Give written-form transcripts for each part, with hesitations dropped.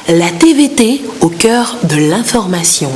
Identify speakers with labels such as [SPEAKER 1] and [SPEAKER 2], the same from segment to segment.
[SPEAKER 1] La TVT au cœur de l'information.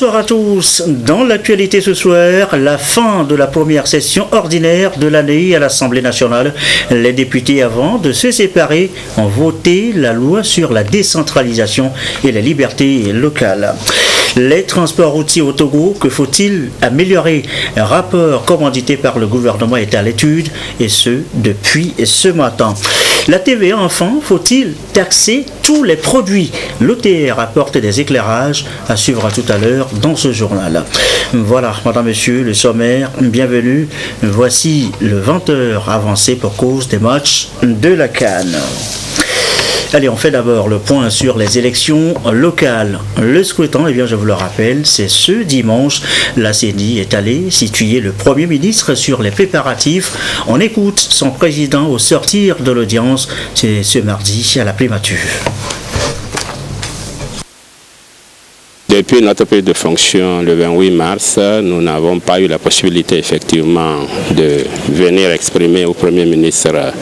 [SPEAKER 2] Bonsoir à tous. Dans l'actualité ce soir, la fin de la première session ordinaire de l'année à l'Assemblée nationale. Les députés, avant de se séparer, ont voté la loi sur la décentralisation et les libertés locales. Les transports routiers au Togo, que faut-il améliorer? Un rapport commandité par le gouvernement est à l'étude, et ce, depuis ce matin. La TVA, enfin, faut-il taxer tous les produits? L'OTR apporte des éclairages à suivre tout à l'heure dans ce journal. Voilà, madame, monsieur, le sommaire, bienvenue. Voici le 20h avancé pour cause des matchs de la CAN. Allez, on fait d'abord le point sur les élections locales. Le scrutin, eh bien, je vous le rappelle, c'est ce dimanche. La CENI est allée situer le Premier ministre sur les préparatifs. On écoute son président au sortir de l'audience. C'est ce mardi à la primature.
[SPEAKER 3] Depuis notre période de fonction le 28 mars, nous n'avons pas eu la possibilité effectivement de venir exprimer au Premier ministre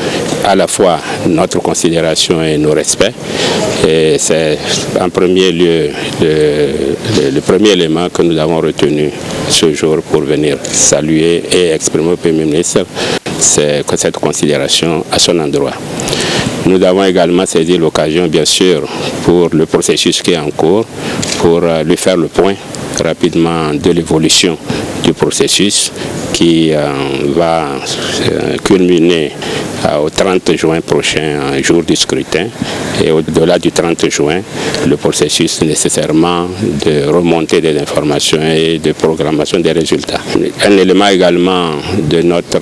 [SPEAKER 3] à la fois notre considération et nos respects. Et c'est en premier lieu le premier élément que nous avons retenu ce jour pour venir saluer et exprimer au Premier ministre cette considération à son endroit. Nous avons également saisi l'occasion, bien sûr, pour le processus qui est en cours, pour lui faire le point rapidement de l'évolution du processus qui va culminer au 30 juin prochain, jour du scrutin. Et au-delà du 30 juin, le processus nécessairement de remontée des informations et de programmation des résultats. Un élément également de notre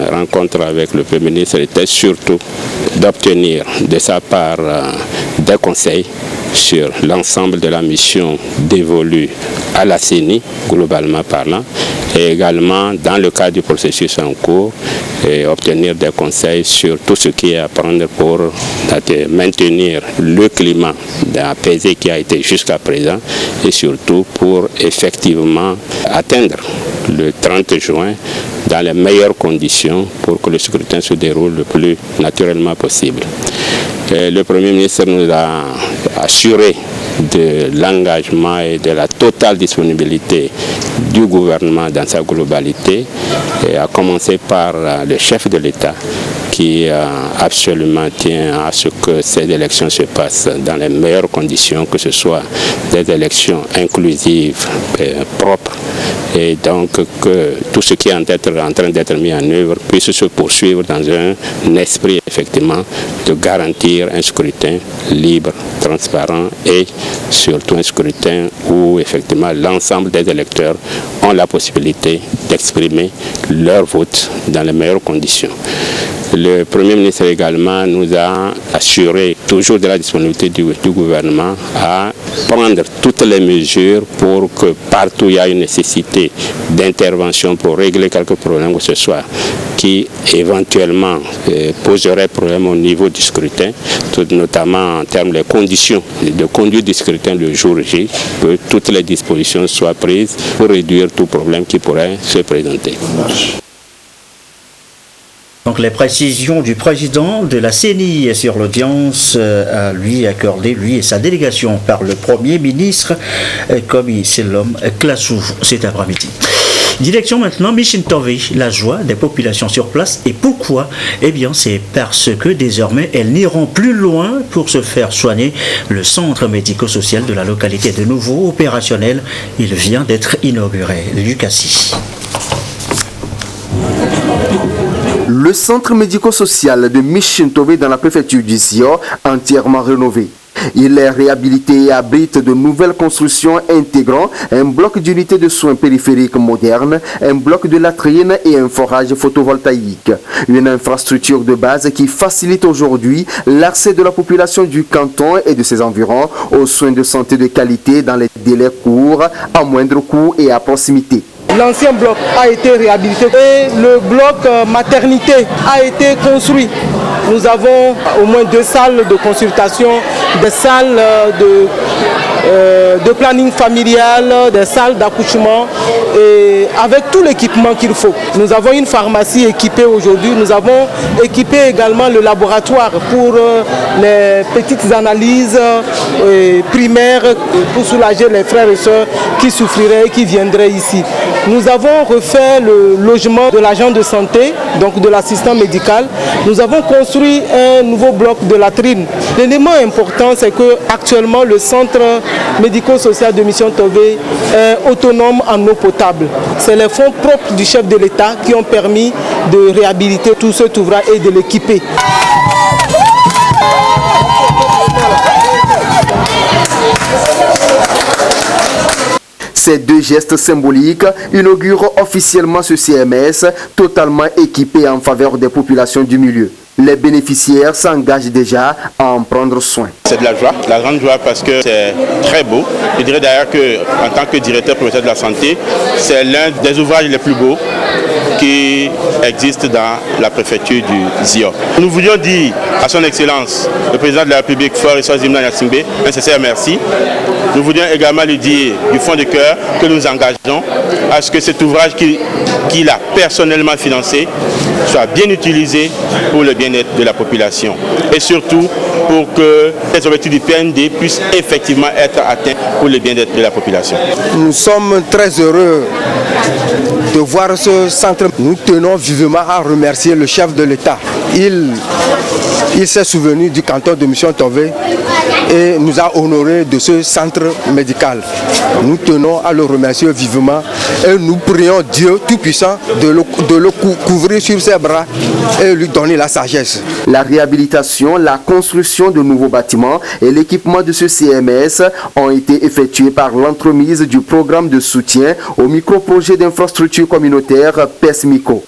[SPEAKER 3] rencontre avec le Premier ministre était surtout d'obtenir de sa part des conseils sur l'ensemble de la mission dévolue à la CENI, globalement parlant, et également dans le cadre du processus en cours, et obtenir des conseils sur tout ce qui est à prendre pour maintenir le climat apaisé qui a été jusqu'à présent et surtout pour effectivement atteindre le 30 juin dans les meilleures conditions pour que le scrutin se déroule le plus naturellement possible. Et le Premier ministre nous a assuré de l'engagement et de la totale disponibilité du gouvernement dans sa globalité, et à commencer par le chef de l'État qui absolument tient à ce que ces élections se passent dans les meilleures conditions, que ce soit des élections inclusives, propres, et donc que tout ce qui est en train d'être mis en œuvre puisse se poursuivre dans un esprit effectivement de garantir un scrutin libre, transparent et surtout un scrutin où effectivement l'ensemble des électeurs ont la possibilité d'exprimer leur vote dans les meilleures conditions. Le Premier ministre également nous a assuré toujours de la disponibilité du gouvernement à prendre toutes les mesures pour que partout il y a une nécessité d'intervention pour régler quelques problèmes que ce soit qui éventuellement poserait problème au niveau du scrutin, notamment en termes des conditions de conduite du scrutin le jour J, que toutes les dispositions soient prises pour réduire tout problème qui pourrait se présenter.
[SPEAKER 2] Donc les précisions du président de la CENI sur l'audience à lui accordée, lui et sa délégation, par le Premier ministre, comme c'est l'homme Klassou cet après-midi. Direction maintenant Michintové, la joie des populations sur place. Et pourquoi? Eh bien, c'est parce que désormais, elles n'iront plus loin pour se faire soigner. Le centre médico-social de la localité est de nouveau opérationnel. Il vient d'être inauguré. Lucassi.
[SPEAKER 4] Le centre médico-social de Michintové dans la préfecture du Zior, entièrement rénové. Il est réhabilité et abrite de nouvelles constructions intégrant un bloc d'unités de soins périphériques modernes, un bloc de latrines et un forage photovoltaïque. Une infrastructure de base qui facilite aujourd'hui l'accès de la population du canton et de ses environs aux soins de santé de qualité dans les délais courts, à moindre coût et à proximité.
[SPEAKER 5] L'ancien bloc a été réhabilité et le bloc maternité a été construit. Nous avons au moins 2 salles de consultation, des salles de planning familial, des salles d'accouchement et avec tout l'équipement qu'il faut. Nous avons une pharmacie équipée aujourd'hui. Nous avons équipé également le laboratoire pour les petites analyses primaires pour soulager les frères et sœurs qui souffriraient et qui viendraient ici. Nous avons refait le logement de l'agent de santé, donc de l'assistant médical. Nous avons construit un nouveau bloc de latrines. L'élément important, c'est que actuellement le centre médico-social de Mission Tové est autonome en eau potable. C'est les fonds propres du chef de l'État qui ont permis de réhabiliter tout cet ouvrage et de l'équiper.
[SPEAKER 4] Ces 2 gestes symboliques inaugurent officiellement ce CMS totalement équipé en faveur des populations du milieu. Les bénéficiaires s'engagent déjà à en prendre soin.
[SPEAKER 6] C'est de la joie, la grande joie parce que c'est très beau. Je dirais d'ailleurs qu'en tant que directeur provincial de la santé, c'est l'un des ouvrages les plus beaux qui existent dans la préfecture du Zio. Nous voulions dire à son Excellence, le président de la République, Fort Essoa Zimna Nyasingbe, un sincère merci. Nous voulions également lui dire du fond du cœur que nous engageons à ce que cet ouvrage qu'il a personnellement financé soit bien utilisé pour le bien-être de la population et surtout pour que les objectifs du PND puissent effectivement être atteints pour le bien-être de la population.
[SPEAKER 5] Nous sommes très heureux de voir ce centre. Nous tenons vivement à remercier le chef de l'État. Il s'est souvenu du canton de Mission Tové et nous a honoré de ce centre médical. Nous tenons à le remercier vivement et nous prions Dieu Tout-Puissant de le couvrir sur ses bras et lui donner la sagesse.
[SPEAKER 4] La réhabilitation, la construction de nouveaux bâtiments et l'équipement de ce CMS ont été effectués par l'entremise du programme de soutien au micro-projet d'infrastructure communautaire PESMICO.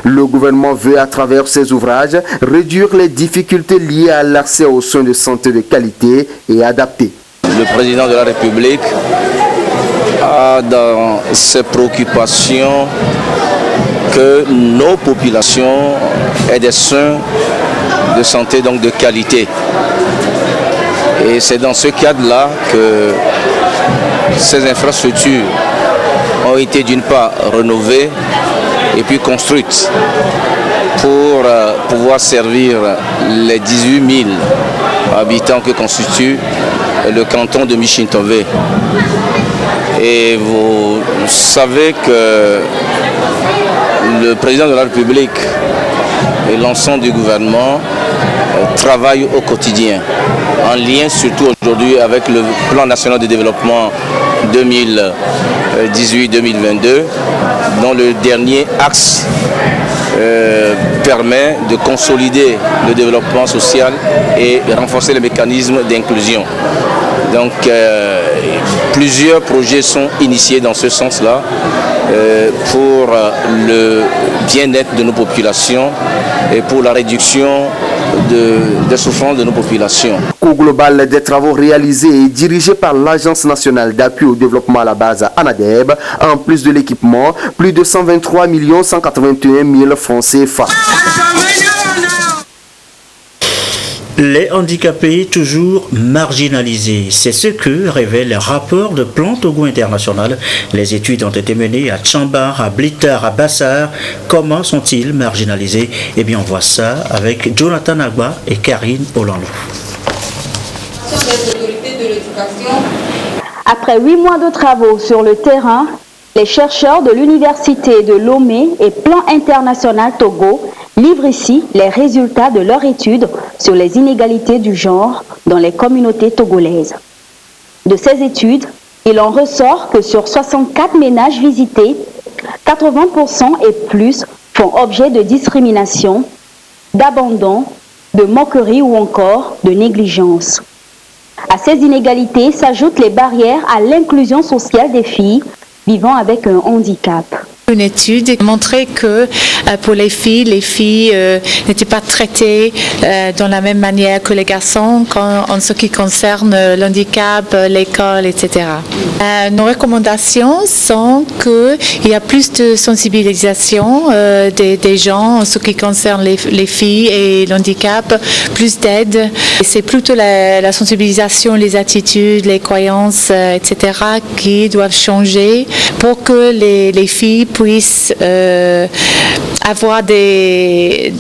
[SPEAKER 4] Le gouvernement veut, à travers ces ouvrages, réduire les difficultés liées à l'accès aux soins de santé de qualité et adaptés.
[SPEAKER 7] Le président de la République a dans ses préoccupations que nos populations aient des soins de santé donc de qualité. Et c'est dans ce cadre-là que ces infrastructures ont été d'une part rénovées et puis construites pour pouvoir servir les 18 000 habitants que constitue le canton de Mission Tové. Et vous savez que le président de la République et l'ensemble du gouvernement travaillent au quotidien, en lien surtout aujourd'hui avec le plan national de développement 2018-2022, dont le dernier axe permet de consolider le développement social et de renforcer les mécanismes d'inclusion. Donc plusieurs projets sont initiés dans ce sens-là pour le bien-être de nos populations et pour la réduction des souffrances de nos populations.
[SPEAKER 4] Au global des travaux réalisés et dirigés par l'Agence nationale d'appui au développement à la base ANADEB, en plus de l'équipement, plus de 123 181 000 francs CFA.
[SPEAKER 2] Les handicapés toujours marginalisés, c'est ce que révèle le rapport de Plan Togo International. Les études ont été menées à Tchambar, à Blitar, à Bassar. Comment sont-ils marginalisés? Eh bien, on voit ça avec Jonathan Agba et Karine Olandou.
[SPEAKER 8] Après 8 mois de travaux sur le terrain, les chercheurs de l'Université de Lomé et Plan International Togo livrent ici les résultats de leur étude sur les inégalités du genre dans les communautés togolaises. De ces études, il en ressort que sur 64 ménages visités, 80% et plus font objet de discrimination, d'abandon, de moquerie ou encore de négligence. À ces inégalités s'ajoutent les barrières à l'inclusion sociale des filles vivant avec un handicap.
[SPEAKER 9] Une étude montrait que pour les filles n'étaient pas traitées de la même manière que les garçons en ce qui concerne l'handicap, l'école, etc. Nos recommandations sont qu'il y a plus de sensibilisation des gens en ce qui concerne les filles et l'handicap, plus d'aide. C'est plutôt la sensibilisation, les attitudes, les croyances, etc. qui doivent changer pour que les filles puissent avoir des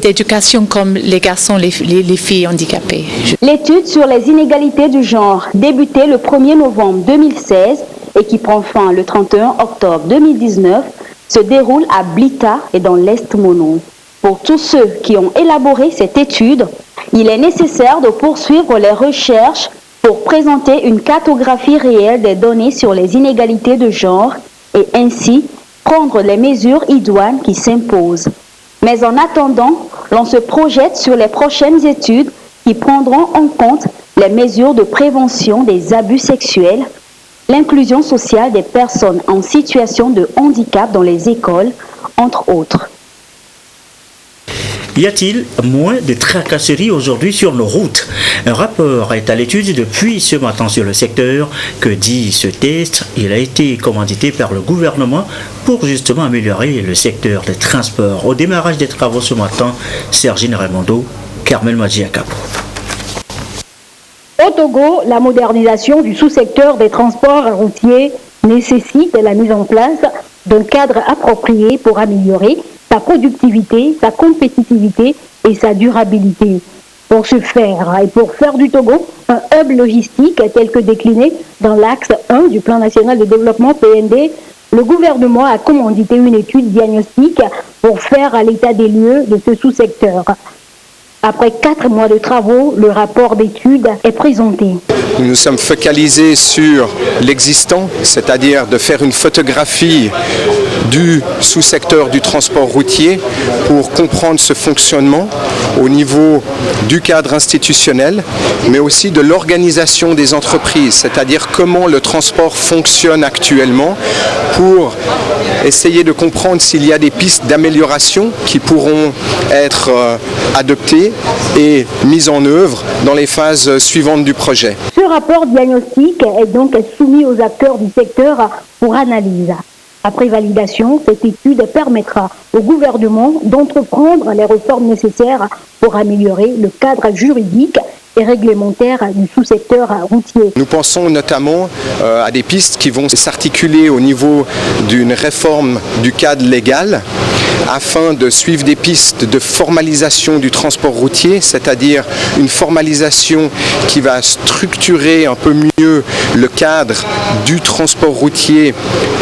[SPEAKER 9] éducations comme les garçons, les filles handicapées.
[SPEAKER 8] L'étude sur les inégalités du genre, débutée le 1er novembre 2016 et qui prend fin le 31 octobre 2019, se déroule à Blita et dans l'Est Mono. Pour tous ceux qui ont élaboré cette étude, il est nécessaire de poursuivre les recherches pour présenter une cartographie réelle des données sur les inégalités de genre et ainsi prendre les mesures idoines qui s'imposent. Mais en attendant, l'on se projette sur les prochaines études qui prendront en compte les mesures de prévention des abus sexuels, l'inclusion sociale des personnes en situation de handicap dans les écoles, entre autres.
[SPEAKER 2] Y a-t-il moins de tracasseries aujourd'hui sur nos routes? Un rapport est à l'étude depuis ce matin sur le secteur. Que dit ce test? Il a été commandité par le gouvernement pour justement améliorer le secteur des transports. Au démarrage des travaux ce matin, Sergine Raimondo, Carmel Madjiakapo.
[SPEAKER 10] Au Togo, la modernisation du sous-secteur des transports routiers nécessite la mise en place d'un cadre approprié pour améliorer sa productivité, sa compétitivité et sa durabilité. Pour ce faire et pour faire du Togo un hub logistique tel que décliné dans l'axe 1 du plan national de développement PND, le gouvernement a commandité une étude diagnostique pour faire l'état des lieux de ce sous-secteur. Après 4 mois de travaux, le rapport d'étude est présenté.
[SPEAKER 11] Nous nous sommes focalisés sur l'existant, c'est-à-dire de faire une photographie du sous-secteur du transport routier pour comprendre ce fonctionnement au niveau du cadre institutionnel, mais aussi de l'organisation des entreprises, c'est-à-dire comment le transport fonctionne actuellement pour essayer de comprendre s'il y a des pistes d'amélioration qui pourront être adoptées et mises en œuvre dans les phases suivantes du projet.
[SPEAKER 10] Ce rapport diagnostic est donc soumis aux acteurs du secteur pour analyse. Après validation, cette étude permettra au gouvernement d'entreprendre les réformes nécessaires pour améliorer le cadre juridique et réglementaire du sous-secteur routier.
[SPEAKER 11] Nous pensons notamment à des pistes qui vont s'articuler au niveau d'une réforme du cadre légal afin de suivre des pistes de formalisation du transport routier, c'est-à-dire une formalisation qui va structurer un peu mieux le cadre du transport routier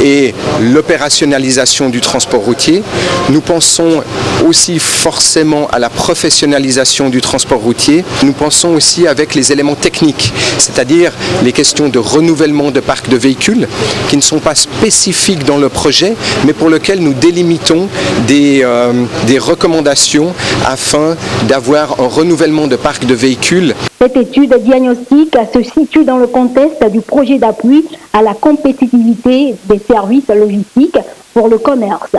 [SPEAKER 11] et l'opérationnalisation du transport routier. Nous pensons aussi forcément à la professionnalisation du transport routier. Nous pensons aussi avec les éléments techniques, c'est-à-dire les questions de renouvellement de parcs de véhicules qui ne sont pas spécifiques dans le projet, mais pour lesquels nous délimitons des recommandations afin d'avoir un renouvellement de parc de véhicules.
[SPEAKER 10] Cette étude diagnostique se situe dans le contexte du projet d'appui à la compétitivité des services logistiques pour le commerce.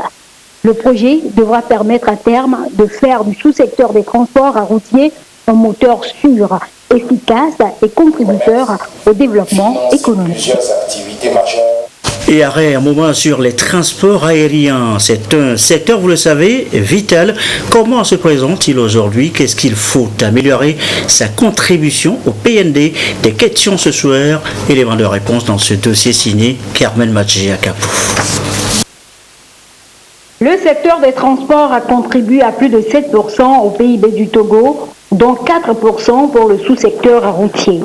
[SPEAKER 10] Le projet devra permettre à terme de faire du sous-secteur des transports routiers un moteur sûr, efficace et contributeur au développement économique.
[SPEAKER 2] Et arrêt un moment sur les transports aériens. C'est un secteur, vous le savez, vital. Comment se présente-t-il aujourd'hui? Qu'est-ce qu'il faut améliorer? Sa contribution au PND. Des questions ce soir. Élément de réponse dans ce dossier signé Carmen Madjiakapo.
[SPEAKER 10] Le secteur des transports a contribué à plus de 7% au PIB du Togo, dont 4% pour le sous-secteur routier.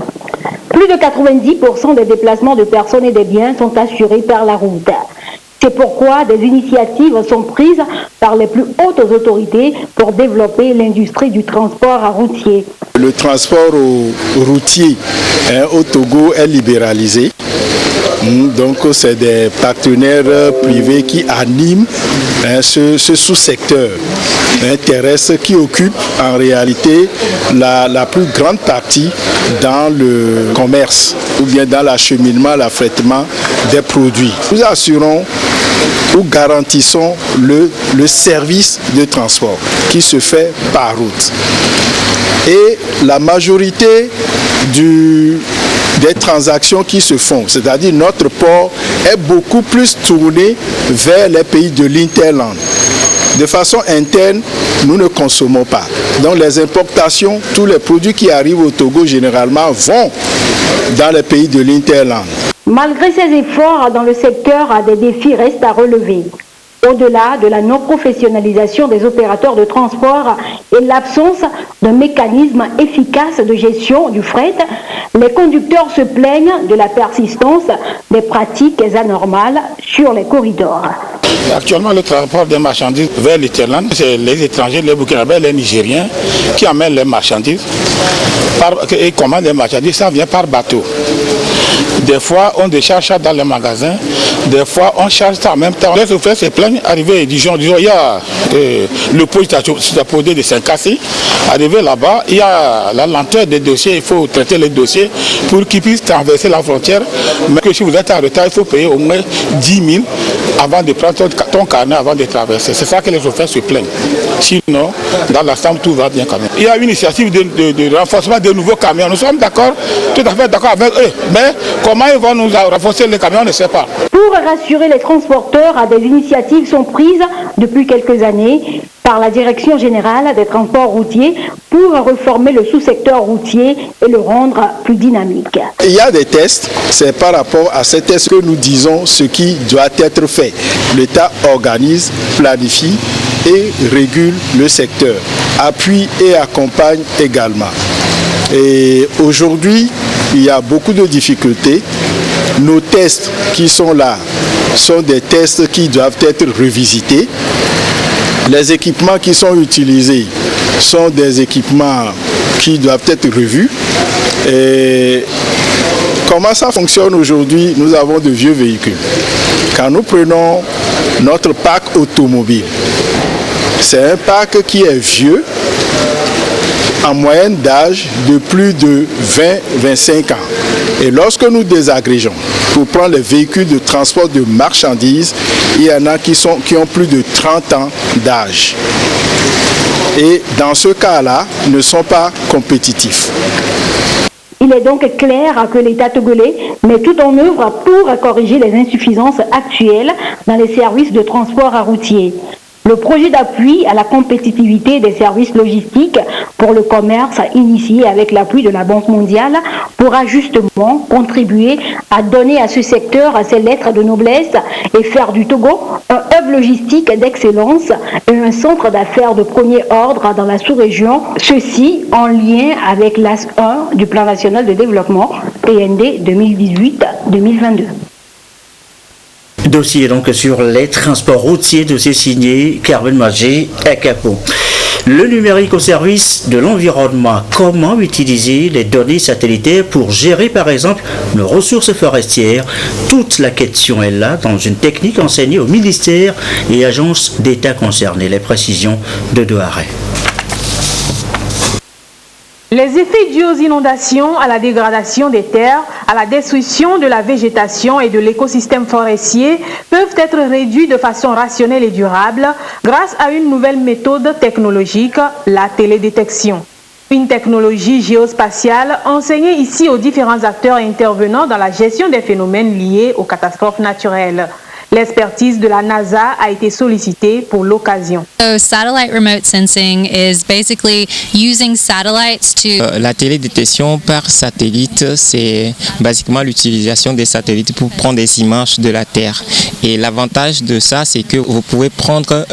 [SPEAKER 10] Plus de 90% des déplacements de personnes et des biens sont assurés par la route. C'est pourquoi des initiatives sont prises par les plus hautes autorités pour développer l'industrie du transport routier.
[SPEAKER 12] Le transport routier au Togo est libéralisé. Donc c'est des partenaires privés qui animent ce sous-secteur terrestre qui occupe en réalité la plus grande partie dans le commerce ou bien dans l'acheminement, l'affrètement des produits. Nous assurons où garantissons le service de transport qui se fait par route. Et la majorité des transactions qui se font, c'est-à-dire notre port est beaucoup plus tourné vers les pays de l'Interland. De façon interne, nous ne consommons pas. Donc les importations, tous les produits qui arrivent au Togo généralement vont dans les pays de l'Interland.
[SPEAKER 10] Malgré ces efforts dans le secteur, des défis restent à relever. Au-delà de la non-professionnalisation des opérateurs de transport et l'absence d'un mécanisme efficace de gestion du fret, les conducteurs se plaignent de la persistance des pratiques anormales sur les corridors.
[SPEAKER 13] Actuellement, le transport des marchandises vers l'Interland, c'est les étrangers, les Burkinabés, les Nigériens qui amènent les marchandises et commandent les marchandises, ça vient par bateau. Des fois, on décharge ça dans les magasins. Des fois, on charge ça en même temps. Les chauffeurs se plaignent. Arrivé, disons, il y a le pôle posé de Saint-Cassi. Arrivé là-bas, il y a la lenteur des dossiers. Il faut traiter les dossiers pour qu'ils puissent traverser la frontière. Mais que si vous êtes en retard, il faut payer au moins 10 000 avant de prendre ton carnet avant de traverser. C'est ça que les chauffeurs se plaignent. Sinon, dans l'ensemble, tout va bien quand même. Il y a une initiative de renforcement de nouveaux camions. Nous sommes d'accord, tout à fait d'accord avec eux. Mais comment ils vont nous renforcer les camions, on ne sait pas.
[SPEAKER 10] Pour rassurer les transporteurs, des initiatives sont prises depuis quelques années par la Direction générale des transports routiers pour réformer le sous-secteur routier et le rendre plus dynamique.
[SPEAKER 12] Il y a des tests, c'est par rapport à ces tests que nous disons ce qui doit être fait. L'État organise, planifie et régule le secteur, appuie et accompagne également. Et aujourd'hui, il y a beaucoup de difficultés. Nos tests qui sont là sont des tests qui doivent être revisités. Les équipements qui sont utilisés sont des équipements qui doivent être revus. Et comment ça fonctionne aujourd'hui? Nous avons de vieux véhicules. Quand nous prenons notre parc automobile, c'est un parc qui est vieux, en moyenne d'âge de plus de 20-25 ans. Et lorsque nous désagrégeons pour prendre les véhicules de transport de marchandises, il y en a qui ont plus de 30 ans d'âge. Et dans ce cas-là, ne sont pas compétitifs.
[SPEAKER 10] Il est donc clair que l'État togolais met tout en œuvre pour corriger les insuffisances actuelles dans les services de transport routier. Le projet d'appui à la compétitivité des services logistiques pour le commerce initié avec l'appui de la Banque mondiale pourra justement contribuer à donner à ce secteur ses lettres de noblesse et faire du Togo un hub logistique d'excellence et un centre d'affaires de premier ordre dans la sous-région, ceci en lien avec l'AS 1 du Plan national de développement PND 2018-2022.
[SPEAKER 2] Dossier donc sur les transports routiers, dossier signé Carmen Magé à Capo. Le numérique au service de l'environnement. Comment utiliser les données satellitaires pour gérer par exemple nos ressources forestières? Toute la question est là dans une technique enseignée au ministère et agences d'État concernées. Les précisions de Doharé.
[SPEAKER 14] Les effets dus aux inondations, à la dégradation des terres, à la destruction de la végétation et de l'écosystème forestier peuvent être réduits de façon rationnelle et durable grâce à une nouvelle méthode technologique, la télédétection. Une technologie géospatiale enseignée ici aux différents acteurs intervenant dans la gestion des phénomènes liés aux catastrophes naturelles. L'expertise de la NASA a été sollicitée pour l'occasion.
[SPEAKER 15] Satellite remote sensing is basically using satellites to...
[SPEAKER 16] La télédétection par satellite, c'est basiquement l'utilisation des satellites pour prendre des images de la Terre. Et l'avantage de ça, c'est que vous pouvez prendre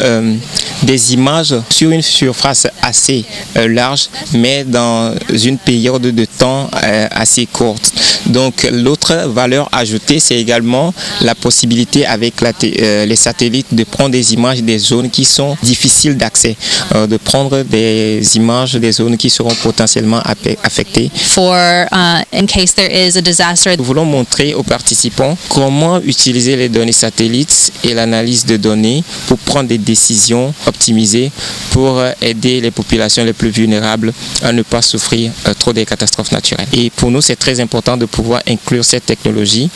[SPEAKER 16] des images sur une surface assez large, mais dans une période de temps assez courte. Donc l'autre valeur ajoutée, c'est également la possibilité avec les satellites de prendre des images des zones qui sont difficiles d'accès, de prendre des images des zones qui seront potentiellement affectées.
[SPEAKER 15] In case there is a disaster.
[SPEAKER 16] Nous voulons montrer aux participants comment utiliser les données satellites et l'analyse de données pour prendre des décisions optimisé pour aider les populations les plus vulnérables à ne pas souffrir trop des catastrophes naturelles. Et pour nous, c'est très important de pouvoir inclure cette technologie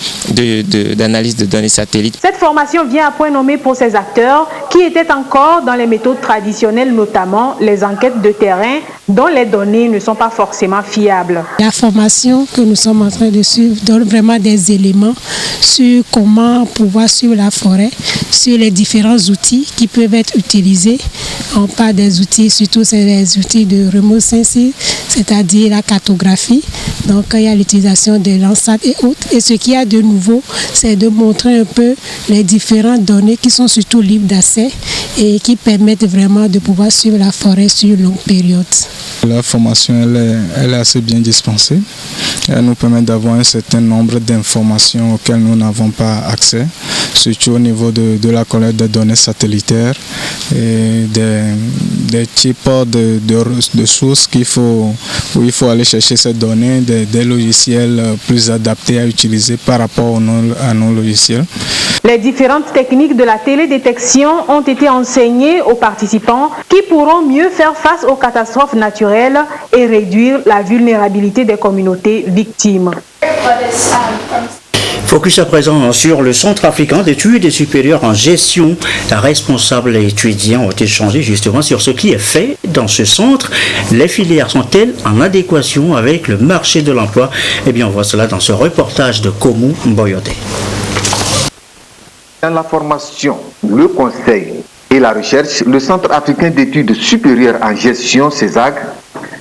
[SPEAKER 16] d'analyse de données satellites.
[SPEAKER 14] Cette formation vient à point nommé pour ces acteurs qui étaient encore dans les méthodes traditionnelles, notamment les enquêtes de terrain dont les données ne sont pas forcément fiables.
[SPEAKER 17] La formation que nous sommes en train de suivre donne vraiment des éléments sur comment pouvoir suivre la forêt, sur les différents outils qui peuvent être utilisés. On parle des outils, surtout c'est les outils de remote sensing, c'est-à-dire la cartographie. Donc il y a l'utilisation des Landsat et autres. Et ce qu'il y a de nouveau, c'est de montrer un peu les différentes données qui sont surtout libres d'accès et qui permettent vraiment de pouvoir suivre la forêt sur une longue période.
[SPEAKER 18] La formation elle est assez bien dispensée. Elle nous permet d'avoir un certain nombre d'informations auxquelles nous n'avons pas accès, surtout au niveau de la collecte de données satellitaires et des types de sources où il faut aller chercher ces données, des logiciels plus adaptés à utiliser par rapport à nos logiciels.
[SPEAKER 14] Les différentes techniques de la télédétection ont été enseignées aux participants qui pourront mieux faire face aux catastrophes naturelles et réduire la vulnérabilité des communautés victimes.
[SPEAKER 2] Focus à présent sur le Centre africain d'études supérieures en gestion. Responsables et étudiants ont échangé justement sur ce qui est fait dans ce centre. Les filières sont-elles en adéquation avec le marché de l'emploi? Eh bien, on voit cela dans ce reportage de Komu Mboyote.
[SPEAKER 19] Dans la formation, le conseil et la recherche, le Centre africain d'études supérieures en gestion, CESAG,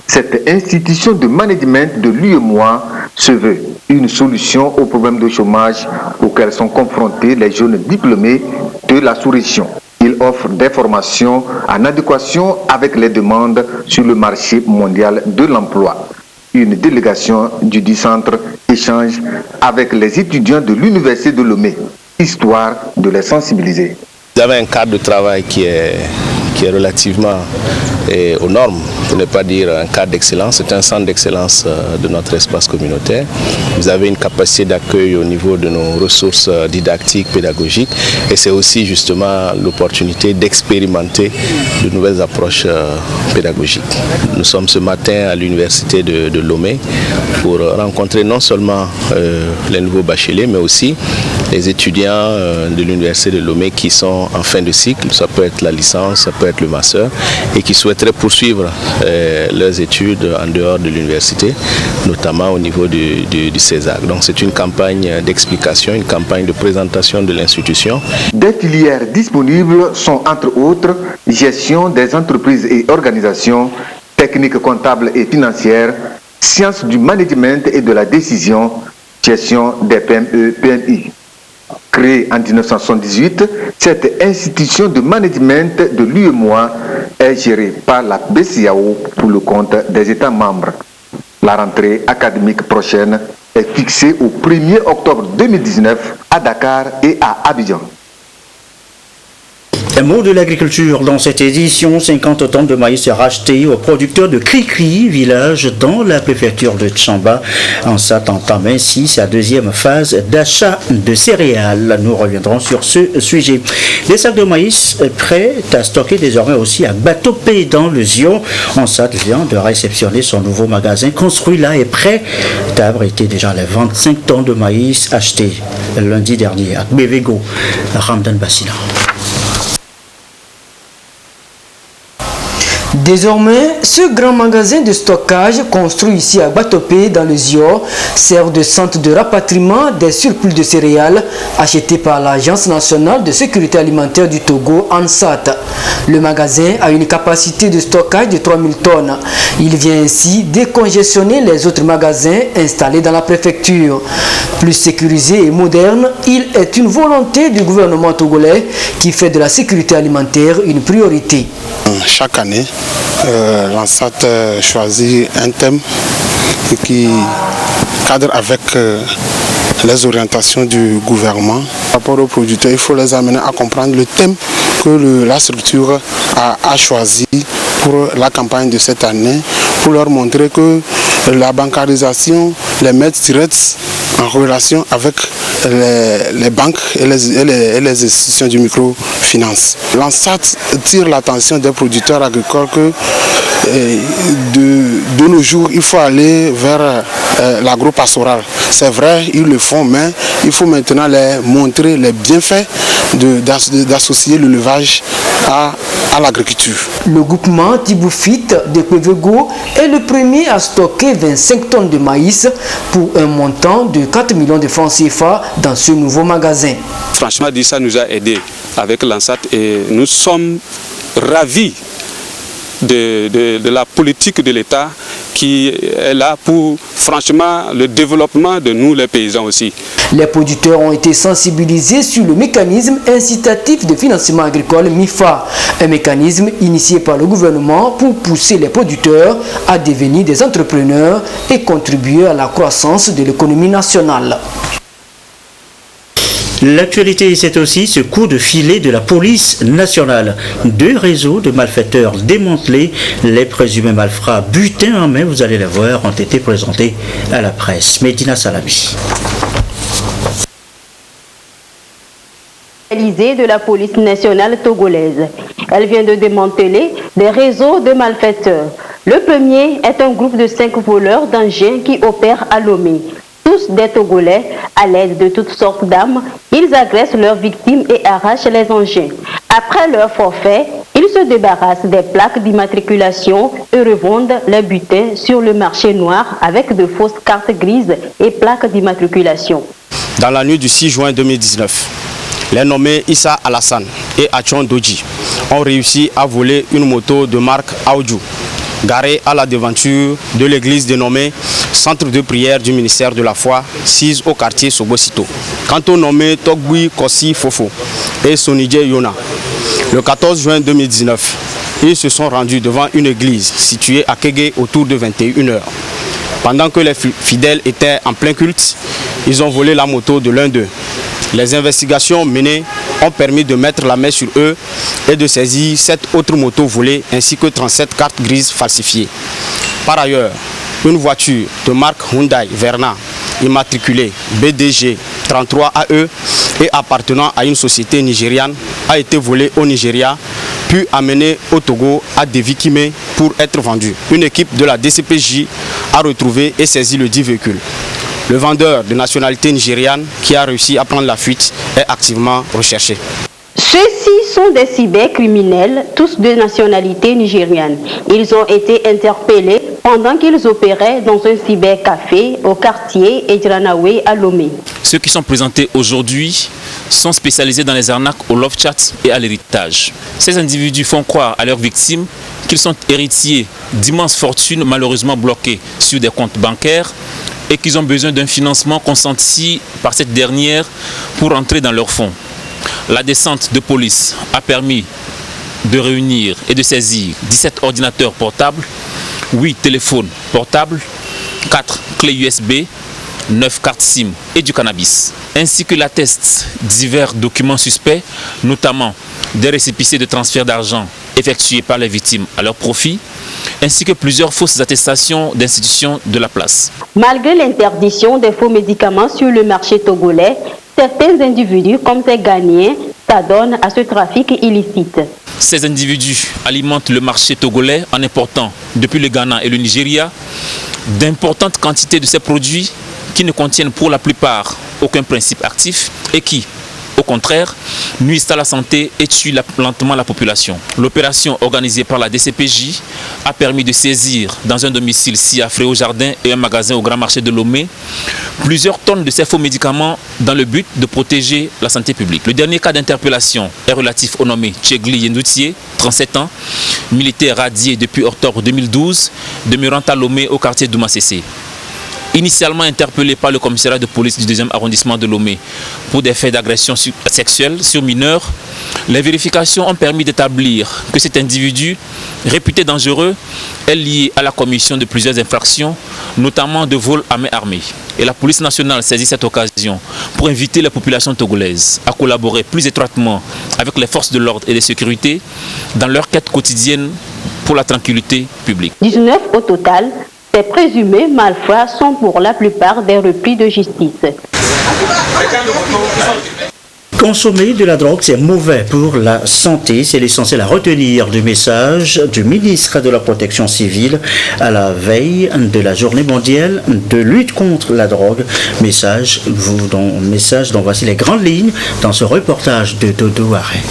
[SPEAKER 19] cette institution de management de l'UEMOA se veut une solution aux problèmes de chômage auxquels sont confrontés les jeunes diplômés de la sous-région. Il offre des formations en adéquation avec les demandes sur le marché mondial de l'emploi. Une délégation du dit centre échange avec les étudiants de l'Université de Lomé, histoire de les sensibiliser.
[SPEAKER 7] Vous avez un cadre de travail qui est relativement aux normes, pour ne pas dire un cadre d'excellence. C'est un centre d'excellence de notre espace communautaire. Vous avez une capacité d'accueil au niveau de nos ressources didactiques, pédagogiques, et c'est aussi justement l'opportunité d'expérimenter de nouvelles approches pédagogiques. Nous sommes ce matin à l'université de Lomé pour rencontrer non seulement les nouveaux bacheliers, mais aussi les étudiants de l'université de Lomé qui sont en fin de cycle, ça peut être la licence, ça peut être le master, et qui souhaiteraient poursuivre leurs études en dehors de l'université, notamment au niveau du CESAG. Donc c'est une campagne d'explication, une campagne de présentation de l'institution.
[SPEAKER 19] Des filières disponibles sont entre autres gestion des entreprises et organisations, techniques comptables et financières, sciences du management et de la décision, gestion des PME-PMI. Créée en 1978, cette institution de management de l'UEMOA est gérée par la BCAO pour le compte des États membres. La rentrée académique prochaine est fixée au 1er octobre 2019 à Dakar et à Abidjan.
[SPEAKER 2] Un mot de l'agriculture dans cette édition, 50 tonnes de maïs rachetés aux producteurs de Cricri, village dans la préfecture de Tchamba. En s'attendant ainsi sa deuxième phase d'achat de céréales. Nous reviendrons sur ce sujet. Les sacs de maïs prêts à stocker désormais aussi à Batopé dans le Zion. Onsat vient de réceptionner son nouveau magasin construit là et prêt à abriter déjà les 25 tonnes de maïs achetés lundi dernier à Bévégo, Ramdan Bassina.
[SPEAKER 20] Désormais, ce grand magasin de stockage construit ici à Batopé dans le Zior sert de centre de rapatriement des surplus de céréales achetés par l'Agence nationale de sécurité alimentaire du Togo, ANSAT. Le magasin a une capacité de stockage de 3000 tonnes. Il vient ainsi décongestionner les autres magasins installés dans la préfecture. Plus sécurisé et moderne, il est une volonté du gouvernement togolais qui fait de la sécurité alimentaire une priorité.
[SPEAKER 13] Chaque année, l'ANSAT choisit un thème qui cadre avec les orientations du gouvernement. Par rapport aux producteurs, il faut les amener à comprendre le thème que la structure a choisi pour la campagne de cette année, pour leur montrer que la bancarisation les met direct en relation avec les banques et les institutions du microfinance.
[SPEAKER 21] finances. L'ANSAT tire l'attention des producteurs agricoles que de nos jours, il faut aller vers l'agro-pastoral. C'est vrai, ils le font, mais il faut maintenant les montrer les bienfaits d'associer l'élevage à l'agriculture.
[SPEAKER 20] Le groupement Tiboufit de Pévego est le premier à stocker 25 tonnes de maïs pour un montant de 4 millions de francs CFA dans ce nouveau magasin.
[SPEAKER 22] Franchement, ça nous a aidés avec l'ANSAT et nous sommes ravis de la politique de l'État qui est là pour franchement le développement de nous les paysans aussi.
[SPEAKER 20] Les producteurs ont été sensibilisés sur le mécanisme incitatif de financement agricole MIFA, un mécanisme initié par le gouvernement pour pousser les producteurs à devenir des entrepreneurs et contribuer à la croissance de l'économie nationale.
[SPEAKER 2] L'actualité, c'est aussi ce coup de filet de la police nationale. 2 réseaux de malfaiteurs démantelés, les présumés malfrats butés en main, vous allez les voir, ont été présentés à la presse. Medina Salami.
[SPEAKER 8] De la police nationale togolaise. Elle vient de démanteler des réseaux de malfaiteurs. Le premier est un groupe de 5 voleurs d'engins qui opèrent à Lomé. Tous des Togolais, à l'aide de toutes sortes d'armes, ils agressent leurs victimes et arrachent les engins. Après leur forfait, ils se débarrassent des plaques d'immatriculation et revendent les butins sur le marché noir avec de fausses cartes grises et plaques d'immatriculation.
[SPEAKER 23] Dans la nuit du 6 juin 2019, les nommés Issa Alassane et Achon Doji ont réussi à voler une moto de marque Aoudjou, garée à la devanture de l'église dénommée Centre de prière du ministère de la foi, sise au quartier Sobosito. Quant aux nommés Togboui Kossi Fofo et Sonidje Yona, le 14 juin 2019, ils se sont rendus devant une église située à Kégué autour de 21h. Pendant que les fidèles étaient en plein culte, ils ont volé la moto de l'un d'eux. Les investigations menées ont permis de mettre la main sur eux et de saisir 7 autres motos volées ainsi que 37 cartes grises falsifiées. Par ailleurs, une voiture de marque Hyundai Verna, immatriculée BDG 33AE et appartenant à une société nigériane, a été volée au Nigeria, puis amenée au Togo à Devikime pour être vendue. Une équipe de la DCPJ a retrouvé et saisi le dit véhicule. Le vendeur de nationalité nigériane qui a réussi à prendre la fuite est activement recherché.
[SPEAKER 8] Ceux-ci sont des cybercriminels, tous de nationalité nigériane. Ils ont été interpellés pendant qu'ils opéraient dans un cybercafé au quartier Edjranawe à Lomé.
[SPEAKER 24] Ceux qui sont présentés aujourd'hui sont spécialisés dans les arnaques au love chat et à l'héritage. Ces individus font croire à leurs victimes qu'ils sont héritiers d'immenses fortunes malheureusement bloquées sur des comptes bancaires et qu'ils ont besoin d'un financement consenti par cette dernière pour entrer dans leurs fonds. La descente de police a permis de réunir et de saisir 17 ordinateurs portables, 8 téléphones portables, 4 clés USB, 9 cartes SIM et du cannabis, ainsi que l'attestent divers documents suspects, notamment des récépissés de transfert d'argent effectués par les victimes à leur profit, ainsi que plusieurs fausses attestations d'institutions de la place.
[SPEAKER 8] Malgré l'interdiction des faux médicaments sur le marché togolais, certains individus, comme ces Ghanéens, s'adonnent à ce trafic illicite.
[SPEAKER 24] Ces individus alimentent le marché togolais en important, depuis le Ghana et le Nigeria, d'importantes quantités de ces produits qui ne contiennent pour la plupart aucun principe actif et qui, au contraire, nuisent à la santé et tuent lentement la population. L'opération organisée par la DCPJ a permis de saisir dans un domicile ci-affré au jardin et un magasin au grand marché de Lomé plusieurs tonnes de ces faux médicaments dans le but de protéger la santé publique. Le dernier cas d'interpellation est relatif au nommé Tchegli Yendoutier, 37 ans, militaire radié depuis octobre 2012, demeurant à Lomé au quartier d'Oumassessé. Initialement interpellé par le commissariat de police du 2e arrondissement de Lomé pour des faits d'agression sexuelle sur mineurs, les vérifications ont permis d'établir que cet individu, réputé dangereux, est lié à la commission de plusieurs infractions, notamment de vol à main armée. Et la police nationale saisit cette occasion pour inviter la population togolaise à collaborer plus étroitement avec les forces de l'ordre et de sécurité dans leur quête quotidienne pour la tranquillité publique.
[SPEAKER 8] 19 au total. Ces présumés malfrats sont pour la plupart des repris de justice.
[SPEAKER 2] Consommer de la drogue, c'est mauvais pour la santé. C'est l'essentiel à retenir du message du ministre de la Protection civile à la veille de la journée mondiale de lutte contre la drogue. Message dont voici les grandes lignes dans ce reportage de Dodo Arrêt.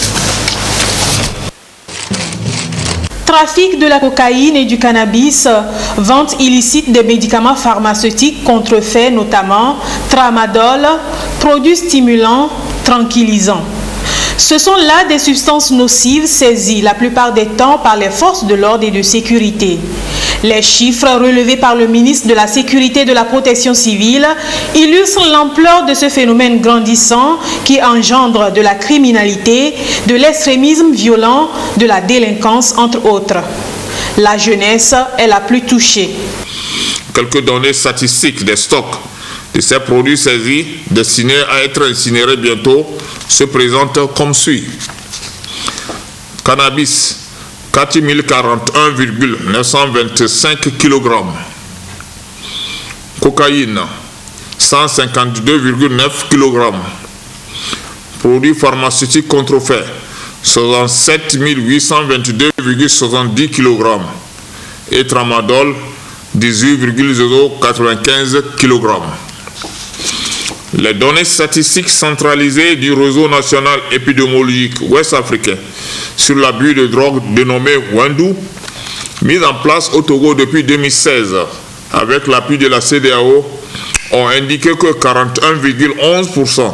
[SPEAKER 14] Trafic de la cocaïne et du cannabis, vente illicite des médicaments pharmaceutiques contrefaits, notamment tramadol, produits stimulants, tranquillisants. Ce sont là des substances nocives saisies la plupart des temps par les forces de l'ordre et de sécurité. Les chiffres relevés par le ministre de la Sécurité et de la Protection civile illustrent l'ampleur de ce phénomène grandissant qui engendre de la criminalité, de l'extrémisme violent, de la délinquance, entre autres. La jeunesse est la plus touchée.
[SPEAKER 1] Quelques données statistiques des stocks de ces produits saisis destinés à être incinérés bientôt se présentent comme suit. Cannabis, 4041,925 kg. Cocaïne, 152,9 kg. Produits pharmaceutiques contrefaits, 67 822,70 kg. Et tramadol, 18,095 kg. Les données statistiques centralisées du réseau national épidémiologique ouest-africain sur l'abus de drogue dénommé Wendu, mis en place au Togo depuis 2016 avec l'appui de la CEDEAO, ont indiqué que 41,11%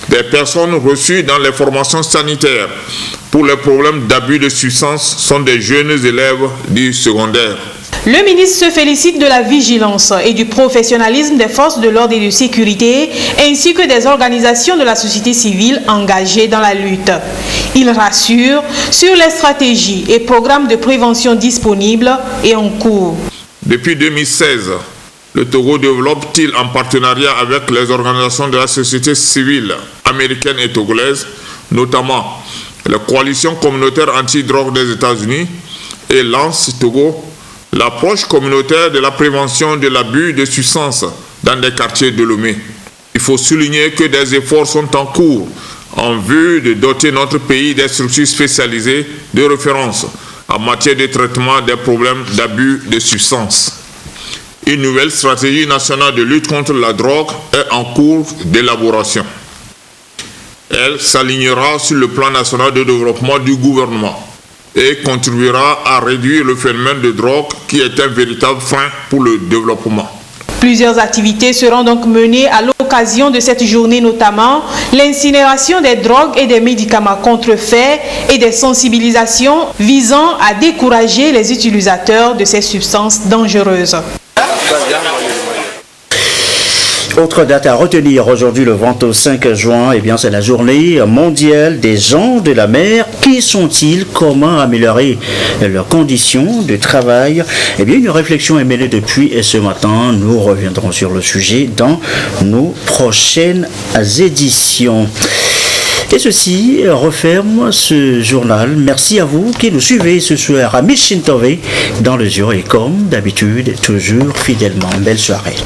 [SPEAKER 1] des personnes reçues dans les formations sanitaires pour les problèmes d'abus de substances sont des jeunes élèves du secondaire.
[SPEAKER 14] Le ministre se félicite de la vigilance et du professionnalisme des forces de l'ordre et de sécurité, ainsi que des organisations de la société civile engagées dans la lutte. Il rassure sur les stratégies et programmes de prévention disponibles et en cours.
[SPEAKER 1] Depuis 2016, le Togo développe-t-il en partenariat avec les organisations de la société civile américaine et togolaise, notamment la coalition communautaire anti-drogue des États-Unis et Lance Togo, l'approche communautaire de la prévention de l'abus de substances dans des quartiers de Lomé. Il faut souligner que des efforts sont en cours en vue de doter notre pays des structures spécialisées de référence en matière de traitement des problèmes d'abus de substances. Une nouvelle stratégie nationale de lutte contre la drogue est en cours d'élaboration. Elle s'alignera sur le plan national de développement du gouvernement et contribuera à réduire le phénomène de drogue qui est un véritable frein pour le développement.
[SPEAKER 14] Plusieurs activités seront donc menées à l'occasion de cette journée, notamment l'incinération des drogues et des médicaments contrefaits et des sensibilisations visant à décourager les utilisateurs de ces substances dangereuses.
[SPEAKER 2] Autre date à retenir aujourd'hui, le 25 juin, c'est la journée mondiale des gens de la mer. Qui sont-ils? Comment améliorer leurs conditions de travail? Une réflexion est menée depuis ce matin. Nous reviendrons sur le sujet dans nos prochaines éditions. Et ceci referme ce journal. Merci à vous qui nous suivez ce soir à Michintové dans le Zio et comme d'habitude, toujours fidèlement. Belle soirée.